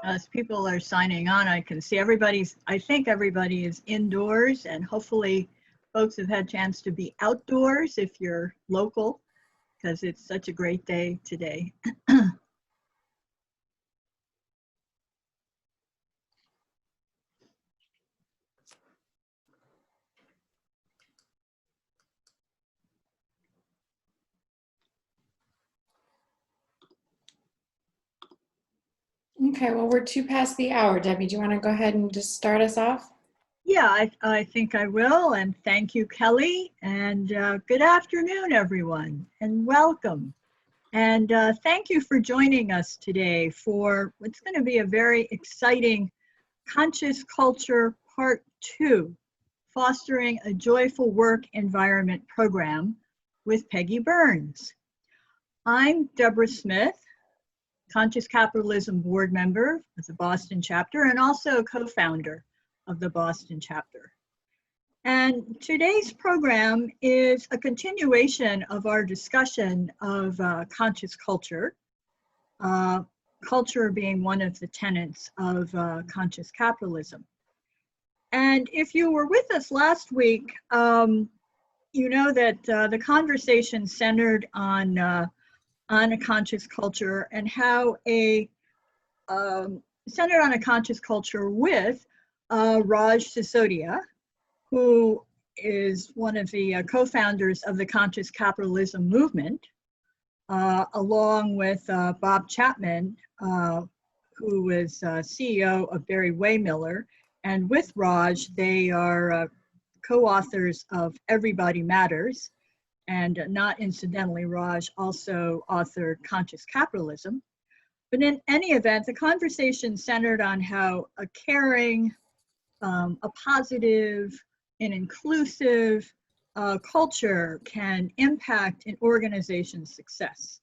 As people are signing on, I can see I think everybody is indoors, and hopefully folks have had a chance to be outdoors if you're local, because it's such a great day today. Okay, well, we're 2 past the hour. Debbie, do you want to go ahead and just start us off? Yeah, I think I will, and thank you, Kelly, and good afternoon, everyone, and welcome. And thank you for joining us today for what's going to be a very exciting Conscious Culture Part 2, Fostering a Joyful Work Environment program with Peggy Burns. I'm Deborah Smith, Conscious Capitalism board member of the Boston chapter and also co-founder of the Boston chapter. And today's program is a continuation of our discussion of conscious culture, culture being one of the tenets of conscious capitalism. And if you were with us last week, you know that the conversation centered on a conscious culture and how centered on a conscious culture with Raj Sisodia, who is one of the co-founders of the conscious capitalism movement, along with Bob Chapman, who is CEO of Barry Waymiller. And with Raj, they are co-authors of Everybody Matters. And not incidentally, Raj also authored Conscious Capitalism. But in any event, the conversation centered on how a caring, a positive, an inclusive culture can impact an organization's success,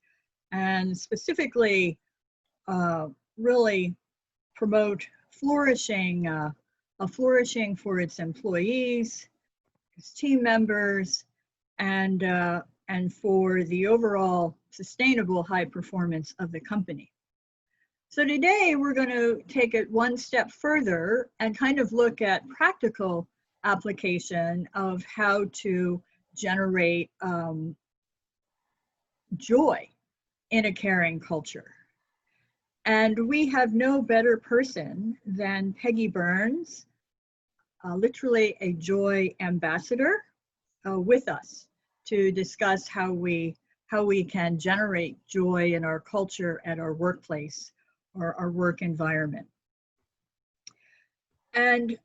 and specifically really promote flourishing, a flourishing for its employees, its team members, and for the overall sustainable high performance of the company. So today we're going to take it one step further and kind of look at practical application of how to generate joy in a caring culture. And we have no better person than Peggy Burns, literally a joy ambassador, with us to discuss how we can generate joy in our culture at our workplace or our work environment. And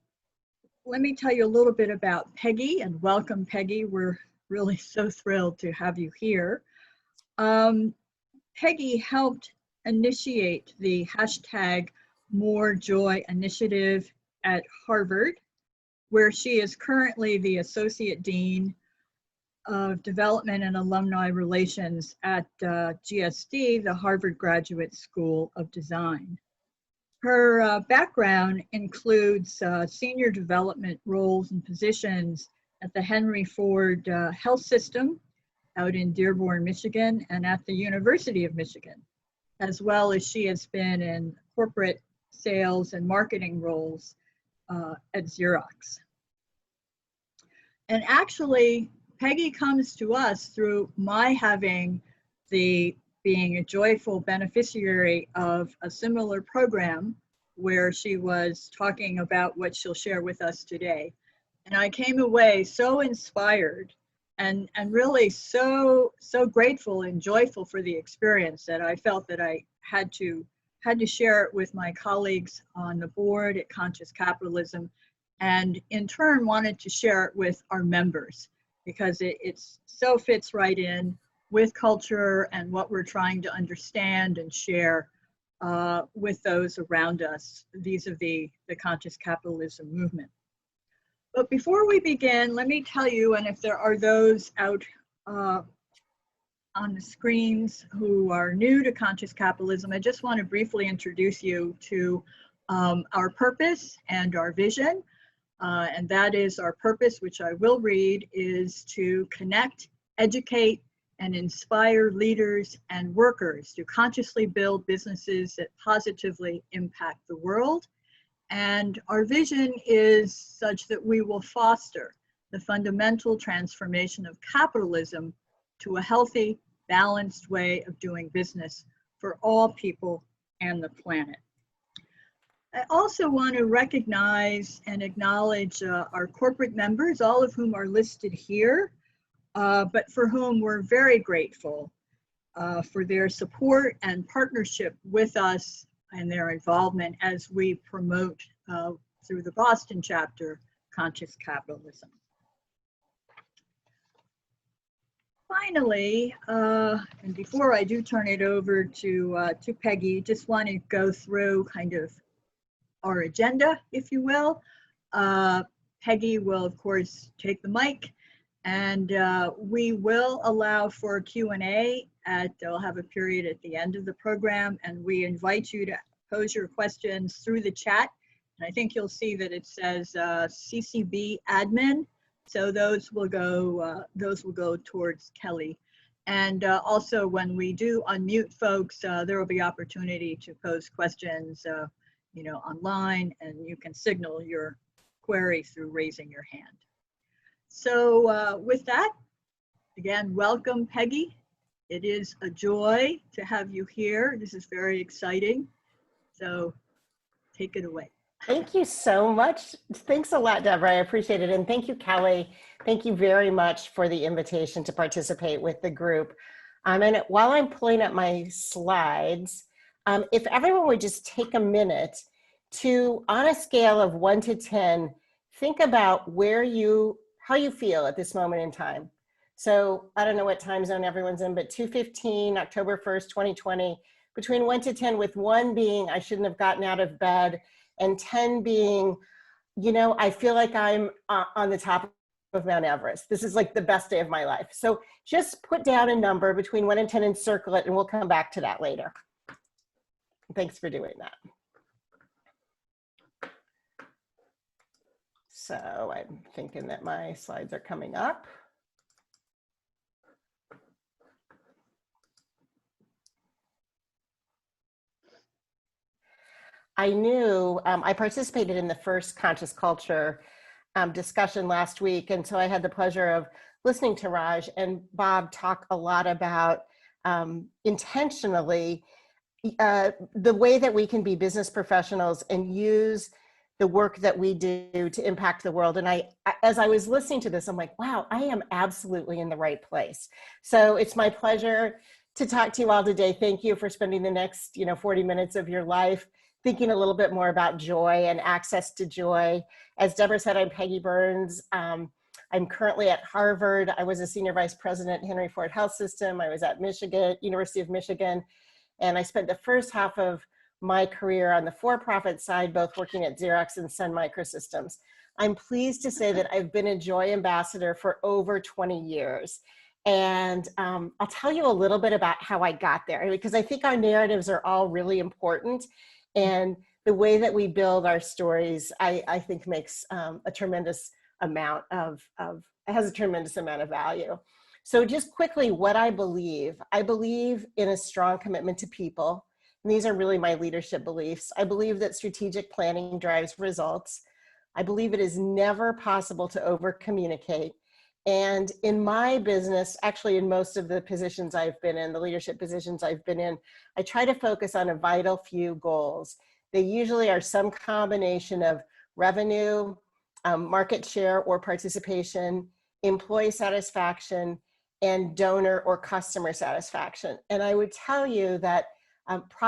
let me tell you a little bit about Peggy, and welcome, Peggy. We're really so thrilled to have you here. Peggy helped initiate the hashtag More Joy initiative at Harvard, where she is currently the Associate Dean of Development and Alumni Relations at GSD, the Harvard Graduate School of Design. Her background includes senior development roles and positions at the Henry Ford Health System out in Dearborn, Michigan, and at the University of Michigan, as well as she has been in corporate sales and marketing roles at Xerox. And actually, Peggy comes to us through my being a joyful beneficiary of a similar program where she was talking about what she'll share with us today. And I came away so inspired and really so grateful and joyful for the experience that I felt that I had to share it with my colleagues on the board at Conscious Capitalism, and in turn wanted to share it with our members, because it's so fits right in with culture and what we're trying to understand and share with those around us vis-a-vis the conscious capitalism movement. But before we begin, let me tell you, and if there are those out on the screens who are new to conscious capitalism, I just want to briefly introduce you to our purpose and our vision. And that is our purpose, which I will read, is to connect, educate, and inspire leaders and workers to consciously build businesses that positively impact the world. And our vision is such that we will foster the fundamental transformation of capitalism to a healthy, balanced way of doing business for all people and the planet. I also want to recognize and acknowledge our corporate members, all of whom are listed here, but for whom we're very grateful for their support and partnership with us and their involvement as we promote through the Boston chapter conscious capitalism. Finally, and before I do turn it over to Peggy, just want to go through kind of our agenda, if you will. Peggy will, of course, take the mic, and we will allow for Q&A. I'll have a period at the end of the program, and we invite you to pose your questions through the chat. And I think you'll see that it says CCB admin. So those will go towards Kelly. And also when we do unmute folks, there will be opportunity to pose questions online, and you can signal your query through raising your hand. So with that, again, welcome, Peggy. It is a joy to have you here. This is very exciting. So take it away. Thank you so much. Thanks a lot, Deborah. I appreciate it. And thank you, Kelly. Thank you very much for the invitation to participate with the group. And while I'm pulling up my slides, if everyone would just take a minute to, on a scale of 1 to 10, think about how you feel at this moment in time. So I don't know what time zone everyone's in, but 2:15, October 1st, 2020, between 1 to 10, with 1 being, I shouldn't have gotten out of bed, and 10 being, I feel like I'm on the top of Mount Everest. This is like the best day of my life. So just put down a number between 1 and 10 and circle it, and we'll come back to that later. Thanks for doing that. So I'm thinking that my slides are coming up. I knew, I participated in the first Conscious Culture discussion last week, and so I had the pleasure of listening to Raj and Bob talk a lot about intentionally the way that we can be business professionals and use the work that we do to impact the world. And as I was listening to this, I'm like, wow, I am absolutely in the right place. So it's my pleasure to talk to you all today. Thank you for spending the next 40 minutes of your life thinking a little bit more about joy and access to joy. As Deborah said, I'm Peggy Burns. I'm currently at Harvard. I was a senior vice president at Henry Ford Health System. I was at University of Michigan. And I spent the first half of my career on the for-profit side, both working at Xerox and Sun Microsystems. I'm pleased to say that I've been a Joy Ambassador for over 20 years. And I'll tell you a little bit about how I got there, because I think our narratives are all really important. And the way that we build our stories, I think makes a tremendous amount has a tremendous amount of value. So just quickly, what I believe in a strong commitment to people. And these are really my leadership beliefs. I believe that strategic planning drives results. I believe it is never possible to over-communicate. And in my business, actually in most of the positions I've been in, the leadership positions I've been in, I try to focus on a vital few goals. They usually are some combination of revenue, market share or participation, employee satisfaction, and donor or customer satisfaction. And I would tell you that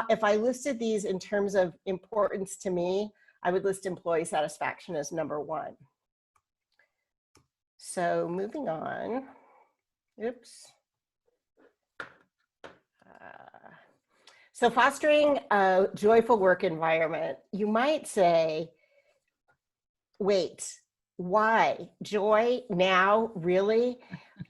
if I listed these in terms of importance to me, I would list employee satisfaction as number 1. So moving on, oops. So fostering a joyful work environment, you might say, wait, why? Joy now, really?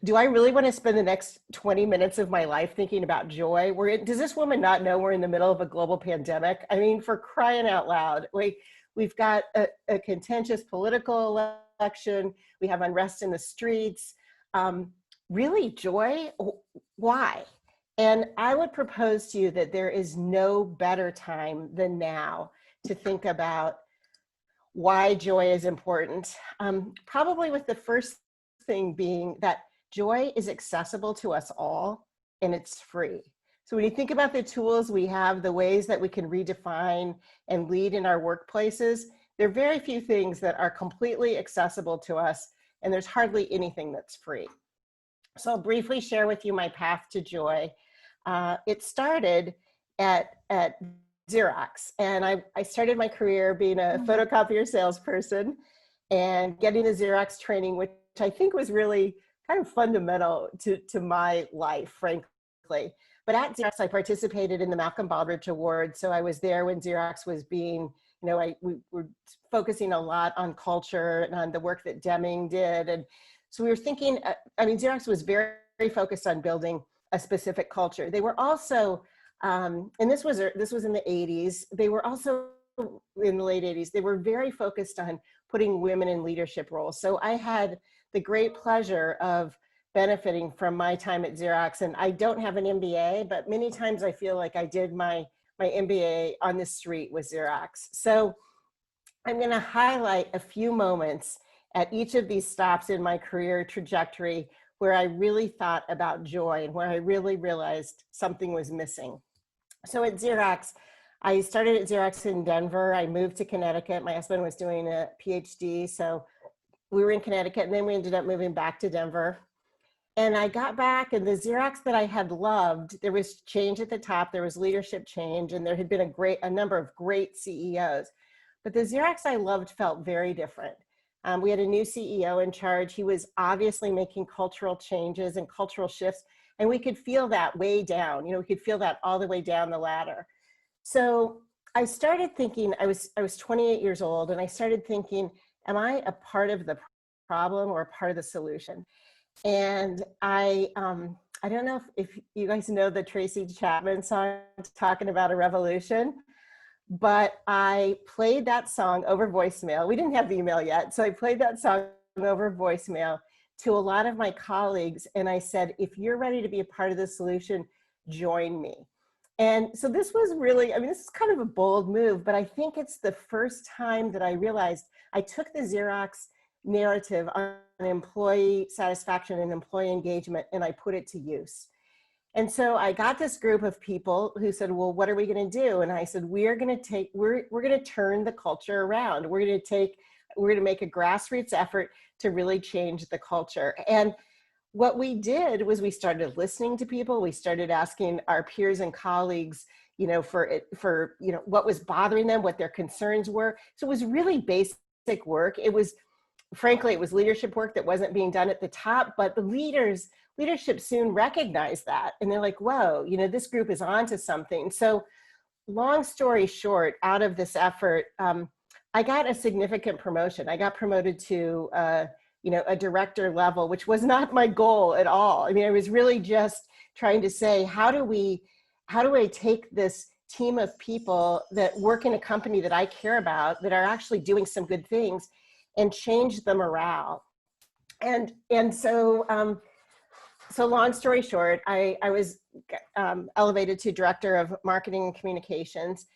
Do I really want to spend the next 20 minutes of my life thinking about joy? Does this woman not know we're in the middle of a global pandemic? I mean, for crying out loud, we've got a contentious political election. We have unrest in the streets. Really, joy? Why? And I would propose to you that there is no better time than now to think about why joy is important. Probably with the first thing being that joy is accessible to us all and it's free. So when you think about the tools we have, the ways that we can redefine and lead in our workplaces, there are very few things that are completely accessible to us, and there's hardly anything that's free. So I'll briefly share with you my path to joy. It started at Xerox, and I started my career being a photocopier salesperson and getting the Xerox training, which I think was really kind of fundamental to my life, frankly. But at Xerox, I participated in the Malcolm Baldrige Award. So I was there when Xerox was being, we were focusing a lot on culture and on the work that Deming did. And so we were thinking, Xerox was very, very focused on building a specific culture. They were also, and this was in the 80s, they were also in the late 80s, they were very focused on putting women in leadership roles. So I had the great pleasure of benefiting from my time at Xerox. And I don't have an MBA, but many times I feel like I did my MBA on the street with Xerox. So I'm going to highlight a few moments at each of these stops in my career trajectory where I really thought about joy and where I really realized something was missing. So at Xerox, I started at Xerox in Denver. I moved to Connecticut. My husband was doing a PhD, so we were in Connecticut, and then we ended up moving back to Denver. And I got back, and the Xerox that I had loved, there was change at the top, there was leadership change, and there had been a number of great CEOs. But the Xerox I loved felt very different. We had a new CEO in charge. He was obviously making cultural changes and cultural shifts, and we could feel that way down. We could feel that all the way down the ladder. So I started thinking, I was 28 years old, and I started thinking, am I a part of the problem or a part of the solution? And I don't know if you guys know the Tracy Chapman song, Talking About a Revolution, but I played that song over voicemail. We didn't have email yet, so I played that song over voicemail to a lot of my colleagues, and I said, if you're ready to be a part of the solution, join me. And so this was really, this is kind of a bold move, but I think it's the first time that I realized I took the Xerox narrative on employee satisfaction and employee engagement, and I put it to use. And so I got this group of people who said, well, what are we going to do? And I said, we're going to turn the culture around. We're going to make a grassroots effort to really change the culture. And what we did was we started listening to people. We started asking our peers and colleagues, for what was bothering them, what their concerns were. So it was really basic work. Frankly, it was leadership work that wasn't being done at the top, but the leadership soon recognized that. And they're like, whoa, this group is onto something. So long story short, out of this effort, I got a significant promotion. I got promoted to, a director level, which was not my goal at all. I was really just trying to say, how do I take this team of people that work in a company that I care about, that are actually doing some good things, and change the morale. And so long story short, I was elevated to director of marketing and communications,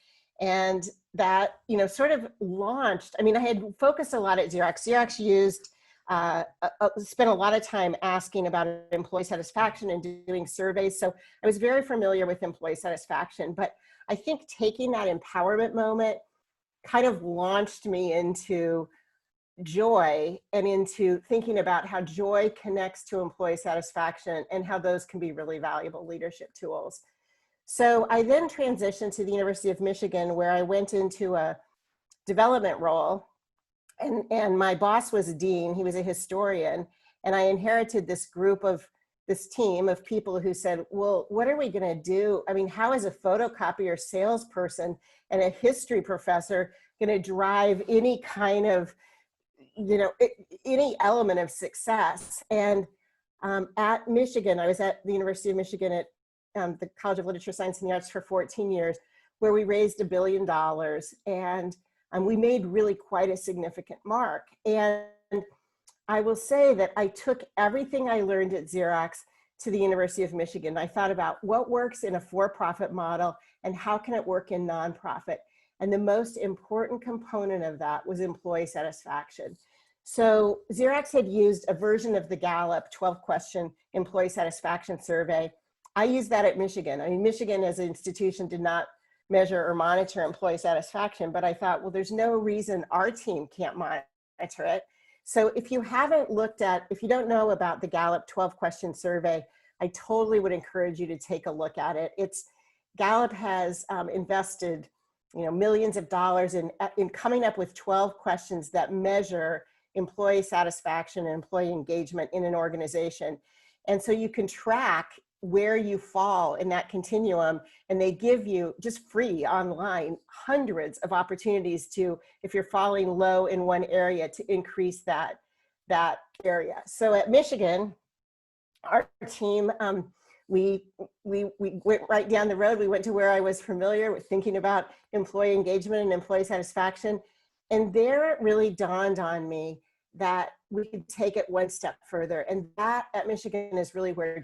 and that sort of launched. I had focused a lot at Xerox. Xerox spent a lot of time asking about employee satisfaction and doing surveys. So I was very familiar with employee satisfaction, but I think taking that empowerment moment kind of launched me into joy and into thinking about how joy connects to employee satisfaction and how those can be really valuable leadership tools. So I then transitioned to the University of Michigan, where I went into a development role, and my boss was a dean. He was a historian, and I inherited this team of people who said, well, what are we going to do? How is a photocopier salesperson and a history professor going to drive any kind of any element of success. And at Michigan, I was at the University of Michigan at the College of Literature, Science, and the Arts for 14 years, where we raised $1 billion. And we made really quite a significant mark. And I will say that I took everything I learned at Xerox to the University of Michigan. I thought about what works in a for-profit model and how can it work in nonprofit. And the most important component of that was employee satisfaction. So Xerox had used a version of the Gallup 12-question employee satisfaction survey. I used that at Michigan. I mean, Michigan as an institution did not measure or monitor employee satisfaction, but I thought, well, there's no reason our team can't monitor it. So if you haven't looked at, if you don't know about the Gallup 12-question survey, I totally would encourage you to take a look at it. Gallup has invested millions of dollars in coming up with 12 questions that measure employee satisfaction and employee engagement in an organization. And so you can track where you fall in that continuum, and they give you just free online hundreds of opportunities to, if you're falling low in one area, to increase that area. So at Michigan, our team, we went right down the road. We went to where I was familiar with thinking about employee engagement and employee satisfaction. And there it really dawned on me that we could take it one step further. And that at Michigan is really where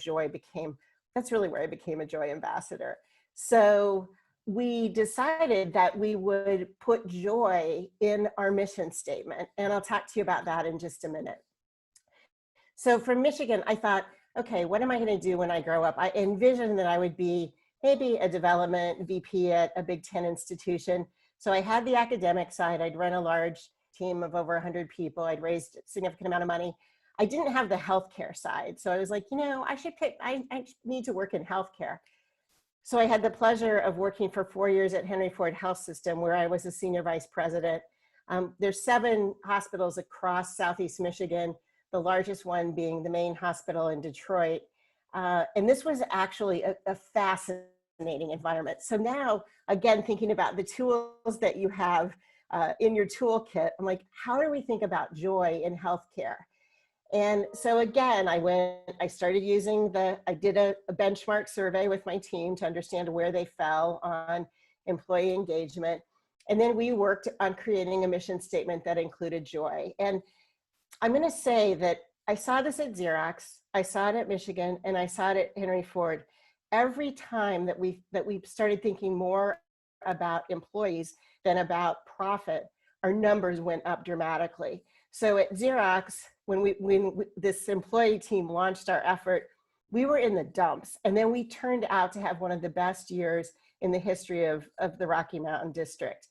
that's really where I became a Joy Ambassador. So we decided that we would put joy in our mission statement. And I'll talk to you about that in just a minute. So from Michigan, I thought, okay, what am I going to do when I grow up? I envisioned that I would be maybe a development VP at a Big 10 institution. So I had the academic side. I'd run a large team of over 100 people. I'd raised a significant amount of money. I didn't have the healthcare side. So I was like, I need to work in healthcare. So I had the pleasure of working for 4 years at Henry Ford Health System, where I was a senior vice president. There's 7 hospitals across Southeast Michigan, the largest one being the main hospital in Detroit. And this was actually a fascinating environment. So now, again, thinking about the tools that you have in your toolkit, I'm like, how do we think about joy in healthcare? And so again, I did a benchmark survey with my team to understand where they fell on employee engagement. And then we worked on creating a mission statement that included joy. And I'm going to say that I saw this at Xerox, I saw it at Michigan, and I saw it at Henry Ford. Every time that we started thinking more about employees than about profit, our numbers went up dramatically. So at Xerox, when this employee team launched our effort, we were in the dumps. And then we turned out to have one of the best years in the history of the Rocky Mountain District.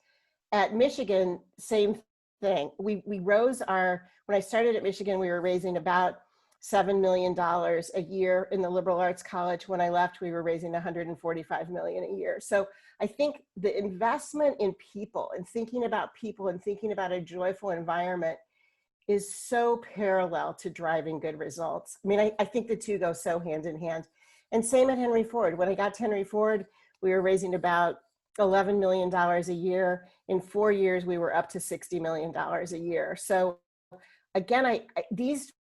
At Michigan, same thing. We rose when I started at Michigan, we were raising about $7 million a year in the liberal arts college. When I left, we were raising $145 million a year. So I think the investment in people and thinking about people and thinking about a joyful environment is so parallel to driving good results. I mean, I think the two go so hand in hand. And same at Henry Ford. When I got to Henry Ford, we were raising about $11 million a year. In 4 years, we were up to $60 million a year. So again,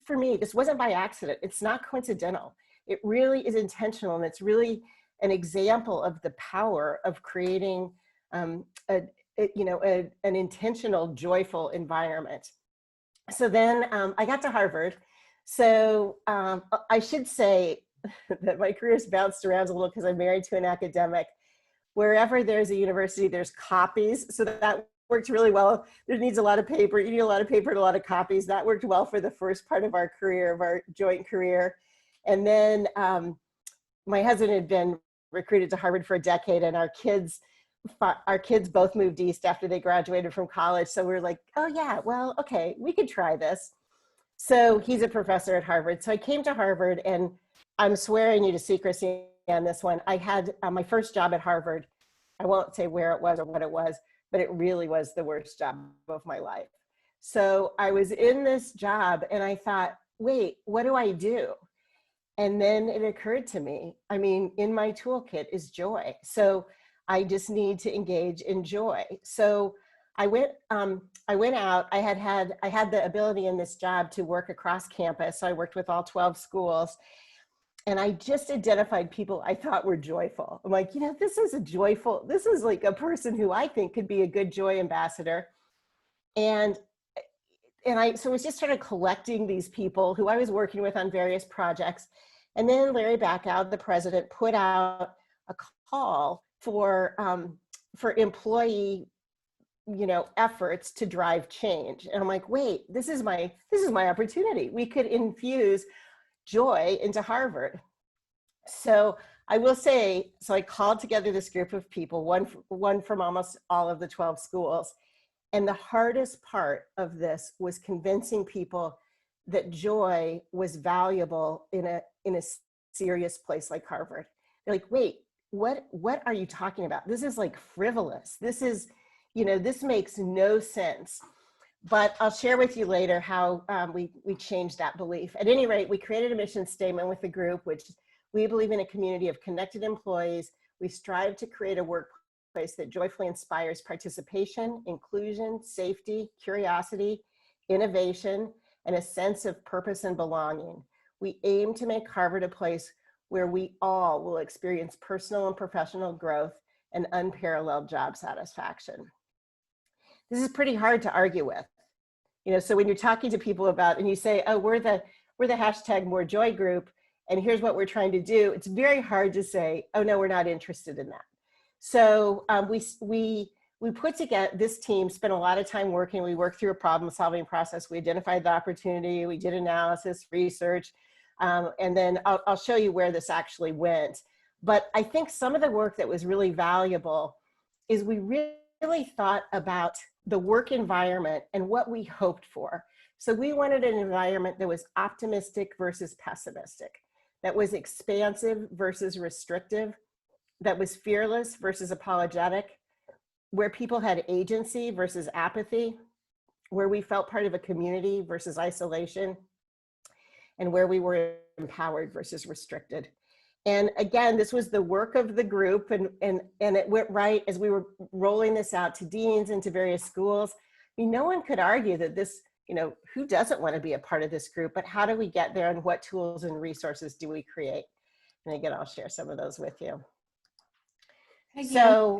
for me, this wasn't by accident. It's not coincidental. It really is intentional. And it's really an example of the power of creating an intentional, joyful environment. So then I got to Harvard. So I should say that my career's bounced around a little because I'm married to an academic. Wherever there's a university, there's copies. So that worked really well. There needs a lot of paper. You need a lot of paper and a lot of copies. That worked well for the first part of our career, of our joint career. And then my husband had been recruited to Harvard for a decade, and our kids both moved east after they graduated from college. So we were like, oh yeah, well, okay, we could try this. So he's a professor at Harvard. So I came to Harvard, and I'm swearing you to secrecy on this one. I had my first job at Harvard. I won't say where it was or what it was, but it really was the worst job of my life. So I was in this job and I thought, wait, what do I do? And then it occurred to me, I mean, in my toolkit is joy. So I just need to engage in joy. So I went out. I had the ability in this job to work across campus. So I worked with all 12 schools, and I just identified people I thought were joyful. I'm like, this is like a person who I think could be a good joy ambassador. And so we just started collecting these people who I was working with on various projects. And then Larry Backow, the president, put out a call for employee, efforts to drive change. And I'm like, wait, this is my opportunity. We could infuse joy into Harvard. So I will say, I called together this group of people, one from almost all of the 12 schools. And the hardest part of this was convincing people that joy was valuable in a serious place like Harvard. They're like, wait, what are you talking about? This is like frivolous. This is, this makes no sense. But I'll share with you later how we changed that belief. At any rate, we created a mission statement with the group, which we believe in a community of connected employees. We strive to create a workplace that joyfully inspires participation, inclusion, safety, curiosity, innovation, and a sense of purpose and belonging. We aim to make Harvard a place where we all will experience personal and professional growth and unparalleled job satisfaction. This is pretty hard to argue with. So when you're talking to people about, and you say, oh, we're the hashtag More Joy group, and here's what we're trying to do, it's very hard to say, oh no, we're not interested in that. So we put together, this team spent a lot of time working. We worked through a problem solving process. We identified the opportunity, we did analysis, research, and then I'll show you where this actually went. But I think some of the work that was really valuable is we really thought about the work environment and what we hoped for. So we wanted an environment that was optimistic versus pessimistic, that was expansive versus restrictive, that was fearless versus apologetic, where people had agency versus apathy, where we felt part of a community versus isolation, and where we were empowered versus restricted. And again, this was the work of the group, and it went right as we were rolling this out to deans and to various schools. I mean, no one could argue that this, who doesn't want to be a part of this group, but how do we get there and what tools and resources do we create? And again, I'll share some of those with you. Peggy, So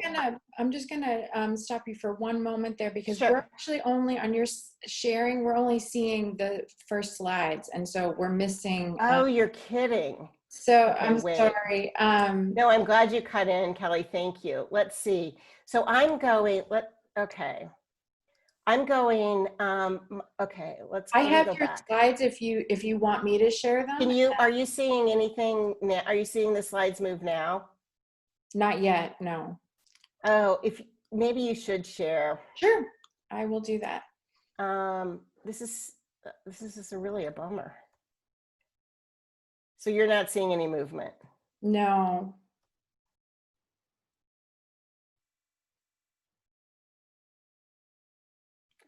I'm just gonna stop you for one moment there, because sure. we're actually only on your sharing, we're only seeing the first slides, and so we're missing. Oh, you're kidding. So Okay, I'm wait. sorry. No, I'm glad you cut in, Kelly. Thank you. Let's see. So I'm going. Okay. I'm going. Okay. Let's. I have go your back. slides if you want me to share them. Can you? Are you seeing anything? Are you seeing the slides move now? Not yet. No. Oh, maybe you should share. Sure, I will do that. This is just really a bummer. So you're not seeing any movement? No.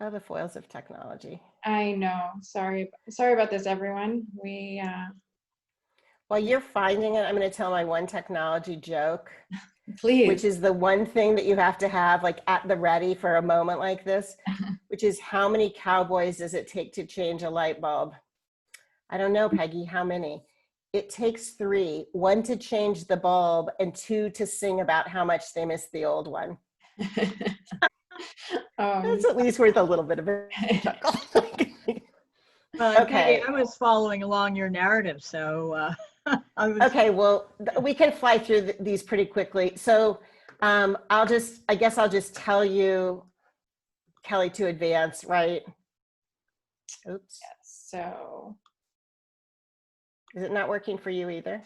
Oh, the foils of technology. I know. Sorry about this, everyone. While you're finding it, I'm going to tell my one technology joke. Please. Which is the one thing that you have to have like at the ready for a moment like this, which is how many cowboys does it take to change a light bulb? I don't know, Peggy, how many? It takes 3, 1 to change the bulb and 2 to sing about how much they miss the old one. That's at least worth a little bit of a chuckle. Okay, I was following along your narrative, so Okay, well, we can fly through these pretty quickly. So I guess I'll just tell you, Kelly, to advance, right? Oops. Yes, so. Is it not working for you either?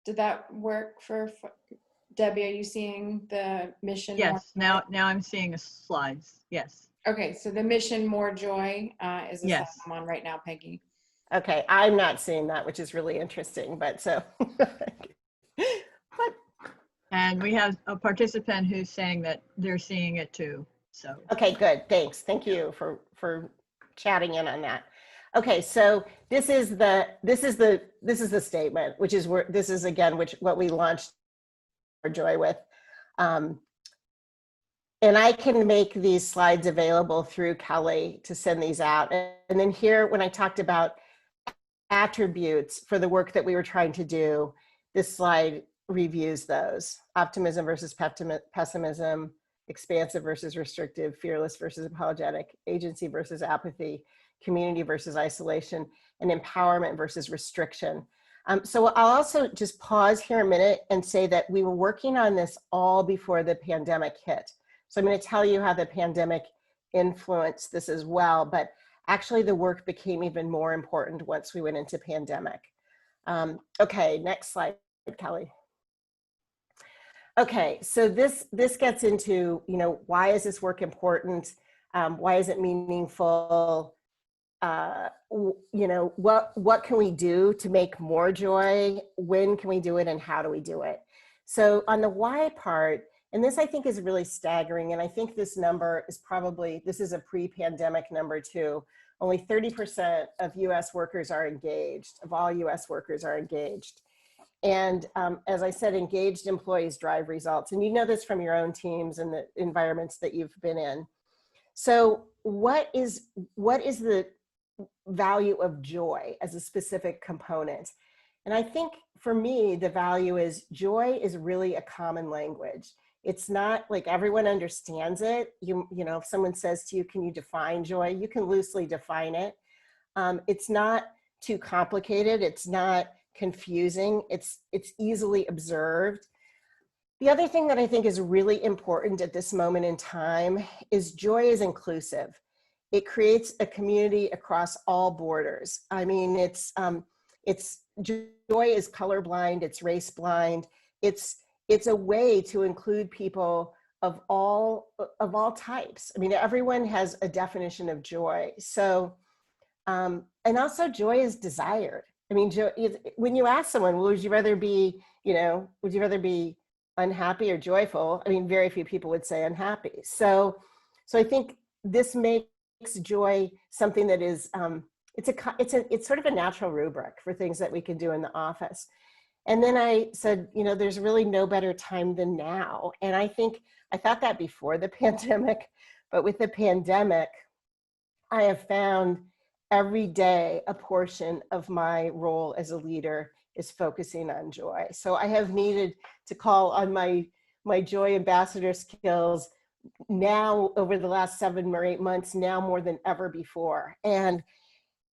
Did that work for Debbie? Are you seeing the mission? Yes, now I'm seeing the slides. Yes. Okay, so the mission More Joy is the slide Yes. I'm on right now, Peggy. Okay, I'm not seeing that, which is really interesting, but so. And we have a participant who's saying that they're seeing it too. So. Okay, good. Thanks. Thank you for chatting in on that. Okay, so this is the statement, which is where this is again, what we launched More Joy with. And I can make these slides available through Kelly to send these out. And then here, when I talked about attributes for the work that we were trying to do, this slide reviews those. Optimism versus pessimism, expansive versus restrictive, fearless versus apologetic, agency versus apathy, community versus isolation, and empowerment versus restriction. So I'll also just pause here a minute and say that we were working on this all before the pandemic hit. So I'm going to tell you how the pandemic influenced this as well, but actually the work became even more important once we went into pandemic. Okay, next slide, Kelly. Okay, so this gets into, you know, why is this work important? Why is it meaningful? You know, what can we do to make more joy? When can we do it, and how do we do it? So on the why part, and this I think is really staggering, and I think this number is probably, this is a pre-pandemic number too. Only 30% of US workers are engaged, of all US workers are engaged. And as I said, engaged employees drive results. And you know this from your own teams and the environments that you've been in. So what is the value of joy as a specific component? And I think for me, the value is joy is really a common language. It's not like everyone understands it. You know, if someone says to you, can you define joy? You can loosely define it. It's not too complicated. It's not confusing. It's easily observed. The other thing that I think is really important at this moment in time is joy is inclusive. It creates a community across all borders. I mean, it's joy is colorblind, it's race blind. It's a way to include people of all types. I mean, everyone has a definition of joy. So, and also joy is desired. I mean, joy, when you ask someone, well, would you rather be, you know, would you rather be unhappy or joyful? I mean, very few people would say unhappy. So I think this makes joy something that is, it's sort of a natural rubric for things that we can do in the office. And then I said, you know, there's really no better time than now. And I think I thought that before the pandemic, but with the pandemic, I have found every day a portion of my role as a leader is focusing on joy. So I have needed to call on my joy ambassador skills now over the last 7 or 8 months, now more than ever before. And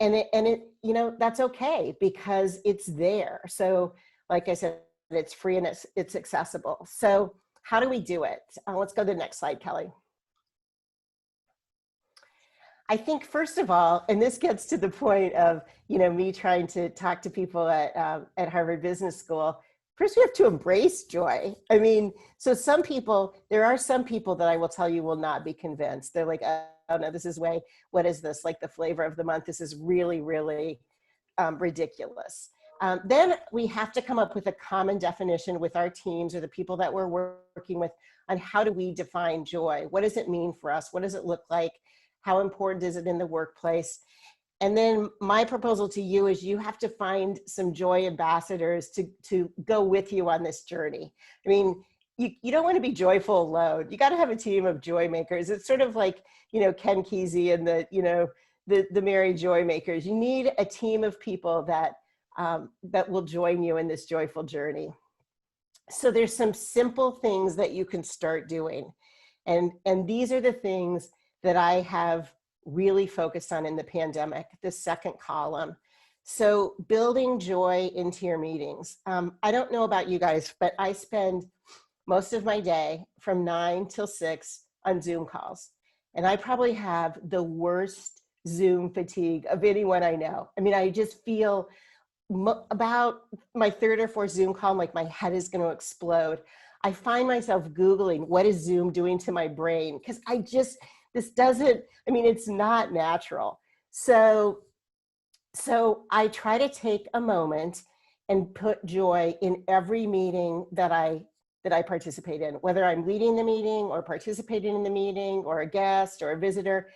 it, you know, that's okay because it's there. So like I said, it's free and it's accessible. So how do we do it? Let's go to the next slide, Kelly. I think first of all, and this gets to the point of, you know, me trying to talk to people at Harvard Business School. First, we have to embrace joy. I mean, so there are some people that I will tell you will not be convinced. They're like, oh no, this is what is this? Like the flavor of the month. This is really, really ridiculous. Then we have to come up with a common definition with our teams or the people that we're working with on how do we define joy? What does it mean for us? What does it look like? How important is it in the workplace? And then my proposal to you is you have to find some joy ambassadors to go with you on this journey. I mean, you don't want to be joyful alone. You got to have a team of joy makers. It's sort of like, you know, Ken Kesey and the Merry Joy Makers. You need a team of people that will join you in this joyful journey. So there's some simple things that you can start doing. And these are the things that I have really focused on in the pandemic, the second column. So building joy into your meetings. I don't know about you guys, but I spend most of my day from 9 till 6 on Zoom calls. And I probably have the worst Zoom fatigue of anyone I know. I mean, I just feel about my 3rd or 4th Zoom call, like my head is going to explode. I find myself Googling, what is Zoom doing to my brain? Because this doesn't, I mean, it's not natural. So I try to take a moment and put joy in every meeting that I participate in, whether I'm leading the meeting or participating in the meeting or a guest or a visitor.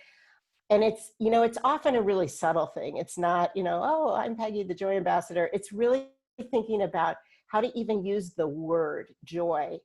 And it's, you know, it's often a really subtle thing. It's not, you know, oh, I'm Peggy, the joy ambassador. It's really thinking about how to even use the word joy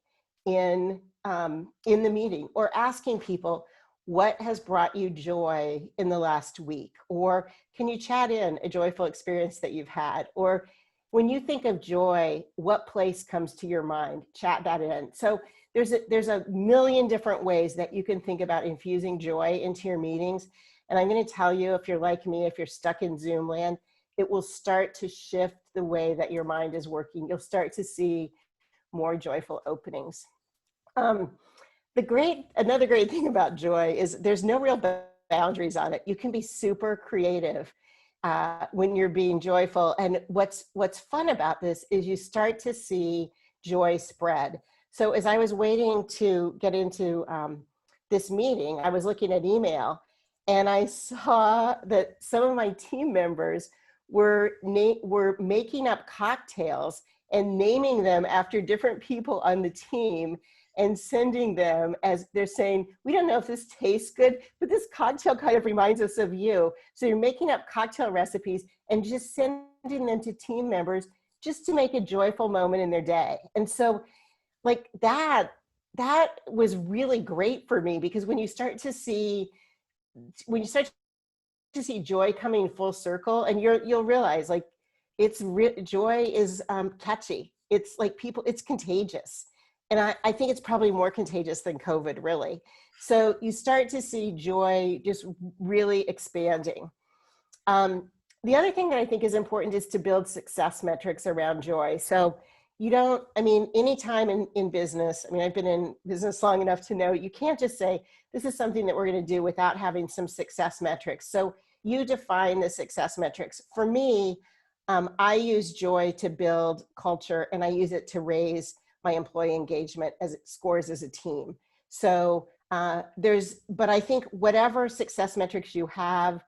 in the meeting, or asking people, what has brought you joy in the last week? Or can you chat in a joyful experience that you've had? Or when you think of joy, what place comes to your mind? Chat that in. So there's a million different ways that you can think about infusing joy into your meetings. And I'm going to tell you, if you're like me, if you're stuck in Zoom land, it will start to shift the way that your mind is working. You'll start to see more joyful openings. Another great thing about joy is there's no real boundaries on it. You can be super creative when you're being joyful. And what's fun about this is you start to see joy spread. So as I was waiting to get into this meeting, I was looking at email, and I saw that some of my team members were making up cocktails and naming them after different people on the team and sending them, as they're saying, we don't know if this tastes good, but this cocktail kind of reminds us of you. So you're making up cocktail recipes and just sending them to team members just to make a joyful moment in their day. And so like that was really great for me, because when you start to see joy coming full circle, and you'll realize like joy is catchy. It's like it's contagious. And I think it's probably more contagious than COVID, really. So you start to see joy just really expanding. The other thing that I think is important is to build success metrics around joy. So anytime in business, I've been in business long enough to know you can't just say, this is something that we're going to do without having some success metrics. So you define the success metrics. For me, I use joy to build culture, and I use it to raise my employee engagement as it scores as a team. So but I think whatever success metrics you have,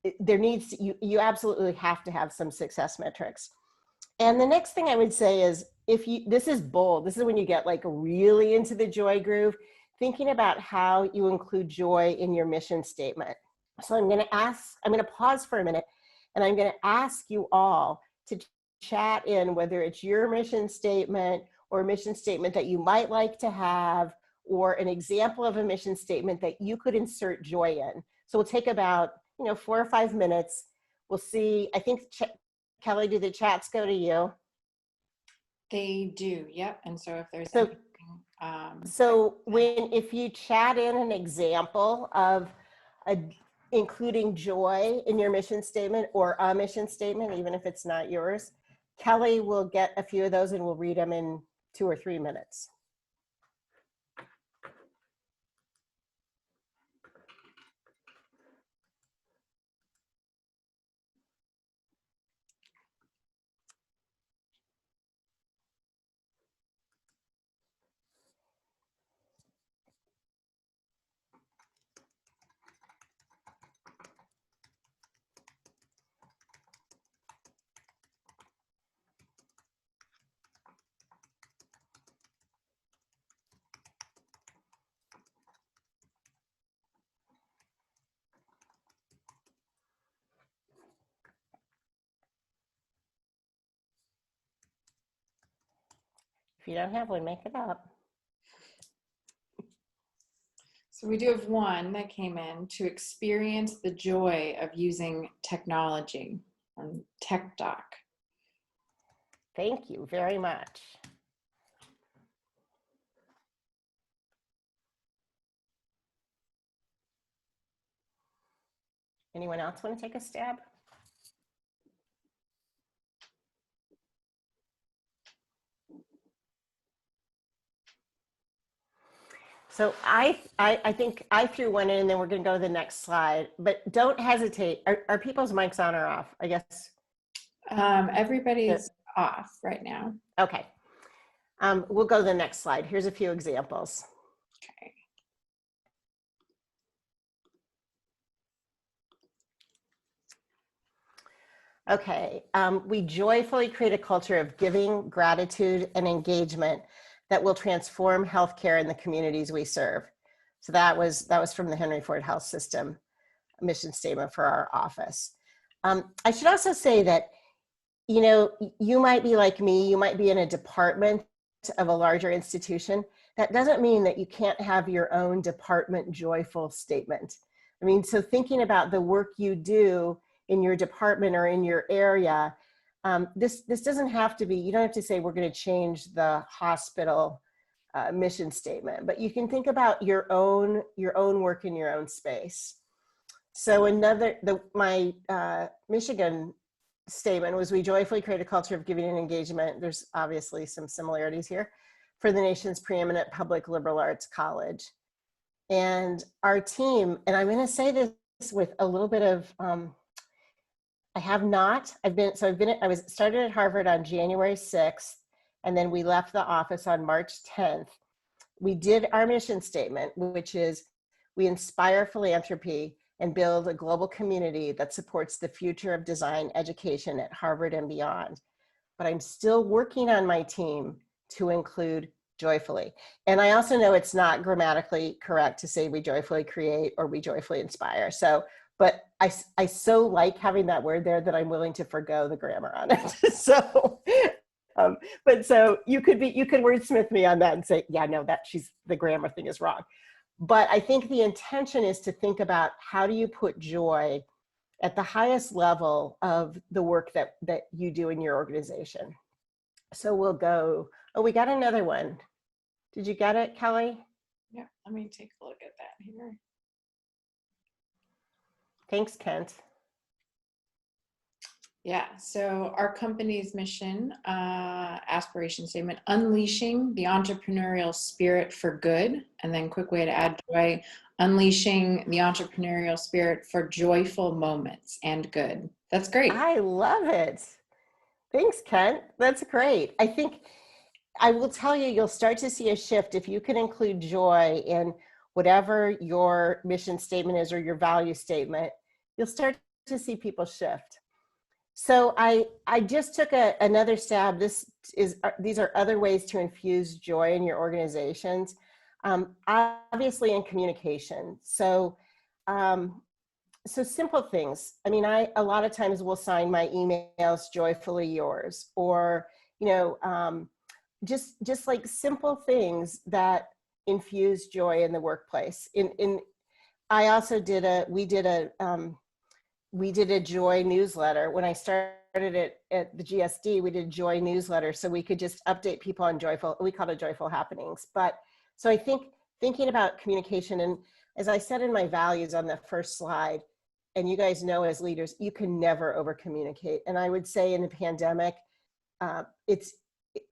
you absolutely have to have some success metrics. And the next thing I would say is, this is bold, this is when you get like really into the joy groove, thinking about how you include joy in your mission statement. So I'm going to pause for a minute, and I'm going to ask you all to chat in whether it's your mission statement or a mission statement that you might like to have, or an example of a mission statement that you could insert joy in. So we'll take about 4 or 5 minutes. We'll see. I think, Kelly, do the chats go to you? They do, yep. And so if there's if you chat in an example of including joy in your mission statement, or a mission statement, even if it's not yours, Kelly will get a few of those and we'll read them in 2 or 3 minutes. If you don't have one, make it up. So we do have one that came in: to experience the joy of using technology, from Tech Doc. Thank you very much. Anyone else want to take a stab? So I think I threw one in, and then we're going to go to the next slide, but don't hesitate. Are people's mics on or off? I guess. Everybody's off right now. Okay. We'll go to the next slide. Here's a few examples. Okay. We joyfully create a culture of giving, gratitude, and engagement that will transform healthcare in the communities we serve. So that was from the Henry Ford Health System mission statement for our office. I should also say that, you might be like me, you might be in a department of a larger institution, that doesn't mean that you can't have your own department joyful statement. I mean, so thinking about the work you do in your department or in your area, this doesn't have to be, you don't have to say we're going to change the hospital mission statement, but you can think about your own work in your own space. So my Michigan statement was, we joyfully create a culture of giving and engagement. There's obviously some similarities here, for the nation's preeminent public liberal arts college. And our team, and I'm going to say this with a little bit of, I was started at Harvard on January 6th, and then we left the office on March 10th. We did our mission statement, which is, we inspire philanthropy and build a global community that supports the future of design education at Harvard and beyond. But I'm still working on my team to include joyfully. And I also know it's not grammatically correct to say we joyfully create or we joyfully inspire. So, but I so like having that word there that I'm willing to forgo the grammar on it. So, but so you could wordsmith me on that and say, yeah, no, the grammar thing is wrong. But I think the intention is to think about, how do you put joy at the highest level of the work that you do in your organization. So we'll go, oh, we got another one. Did you get it, Kelly? Yeah, let me take a look at that here. Thanks, Kent. Yeah, so our company's mission, aspiration statement, unleashing the entrepreneurial spirit for good, and then quick way to add joy, unleashing the entrepreneurial spirit for joyful moments and good. That's great. I love it. Thanks, Kent. That's great. I think I will tell you, you'll start to see a shift if you can include joy in whatever your mission statement is or your value statement. You'll start to see people shift. So I just took another stab. These are other ways to infuse joy in your organizations. Obviously in communication. So simple things. I mean, a lot of times will sign my emails joyfully yours, or, just like simple things that infuse joy in the workplace. I also we did a joy newsletter. When I started at the GSD, we did joy newsletter, so we could just update people on we called it joyful happenings. But so I think thinking about communication, and as I said in my values on the first slide, and you guys know as leaders, you can never over communicate. And I would say in the pandemic,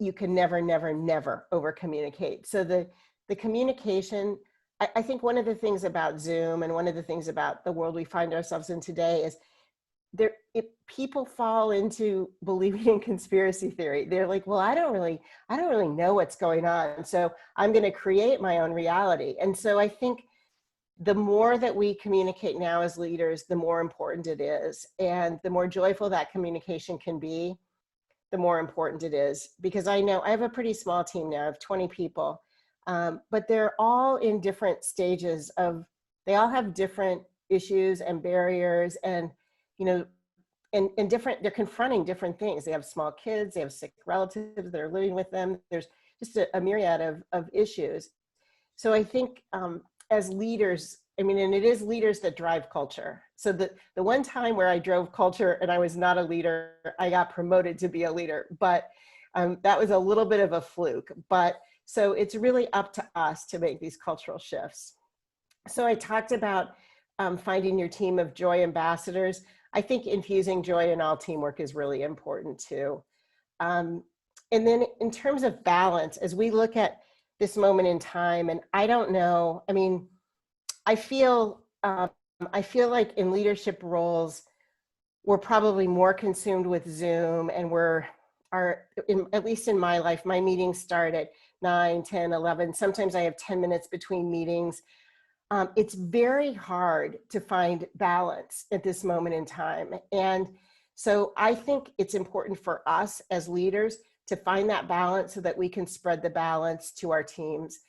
you can never over communicate. So the communication, I think one of the things about Zoom and one of the things about the world we find ourselves in today is people fall into believing in conspiracy theory. They're like, well, I don't really know what's going on, so I'm going to create my own reality. And so I think the more that we communicate now as leaders, the more important it is. And the more joyful that communication can be, the more important it is. Because I know I have a pretty small team now of 20 people. But they're all in different stages they all have different issues and barriers, and, and they're confronting different things. They have small kids, they have sick relatives that are living with them. There's just a myriad of issues. So I think as leaders, and it is leaders that drive culture. So the one time where I drove culture and I was not a leader, I got promoted to be a leader, but that was a little bit of a fluke. So it's really up to us to make these cultural shifts. So I talked about finding your team of joy ambassadors. I think infusing joy in all teamwork is really important too. And then in terms of balance, as we look at this moment in time, and I don't know, I feel like in leadership roles, we're probably more consumed with Zoom, and at least in my life, my meetings start at 9, 10, 11. Sometimes I have 10 minutes between meetings. It's very hard to find balance at this moment in time. And so I think it's important for us as leaders to find that balance so that we can spread the balance to our teams.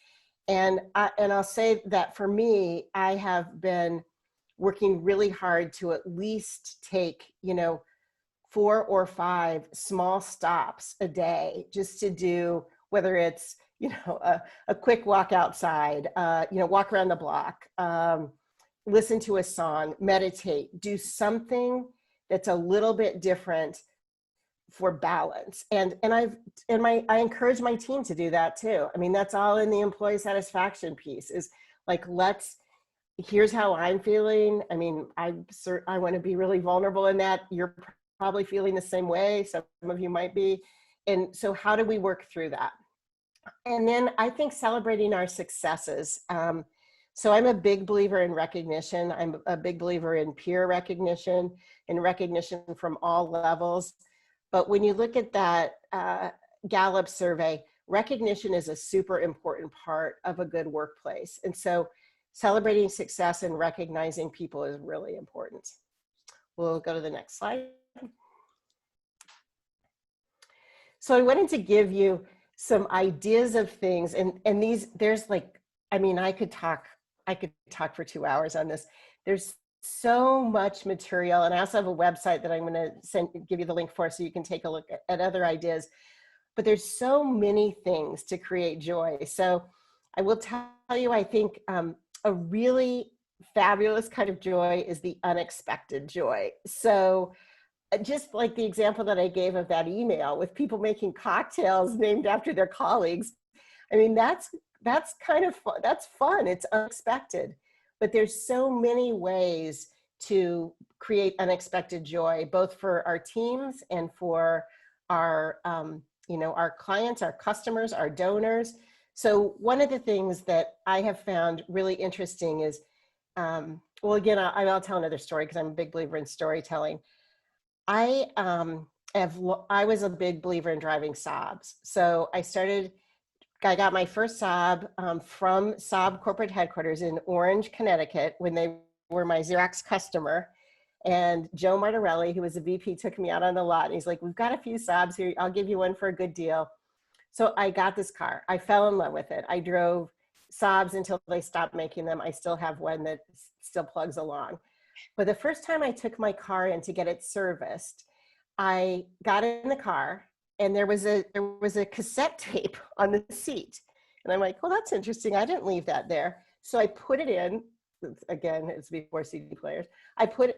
And I'll say that for me, I have been working really hard to at least take, 4 or 5 small stops a day, just to do, whether it's, a quick walk outside, walk around the block, listen to a song, meditate, do something that's a little bit different for balance. And I encourage my team to do that too. I mean, that's all in the employee satisfaction piece, is like, here's how I'm feeling. I mean, I want to be really vulnerable in that. You're probably feeling the same way. Some of you might be. And so how do we work through that? And then I think celebrating our successes. So I'm a big believer in recognition. I'm a big believer in peer recognition and recognition from all levels. But when you look at that Gallup survey, recognition is a super important part of a good workplace. And so celebrating success and recognizing people is really important. We'll go to the next slide. So I wanted to give you some ideas of things, and these, there's like, I mean, I could talk for 2 hours on this. There's so much material, and I also have a website that I'm going to give you the link for, so you can take a look at other ideas. But there's so many things to create joy. So I will tell you, I think a really fabulous kind of joy is the unexpected joy. So just like the example that I gave of that email with people making cocktails named after their colleagues. I mean, that's kind of fun. That's fun. It's unexpected. But there's so many ways to create unexpected joy, both for our teams and for our, our clients, our customers, our donors. So one of the things that I have found really interesting is, well, again, I'll tell another story because I'm a big believer in storytelling. I was a big believer in driving Saabs. So I got my first Saab from Saab corporate headquarters in Orange, Connecticut, when they were my Xerox customer. And Joe Martorelli, who was a VP, took me out on the lot. And he's like, we've got a few Saabs here. I'll give you one for a good deal. So I got this car. I fell in love with it. I drove Saabs until they stopped making them. I still have one that still plugs along. But the first time I took my car in to get it serviced, I got in the car and there was a cassette tape on the seat. And I'm like, well, that's interesting. I didn't leave that there. So I put it in. Again, it's before CD players. I might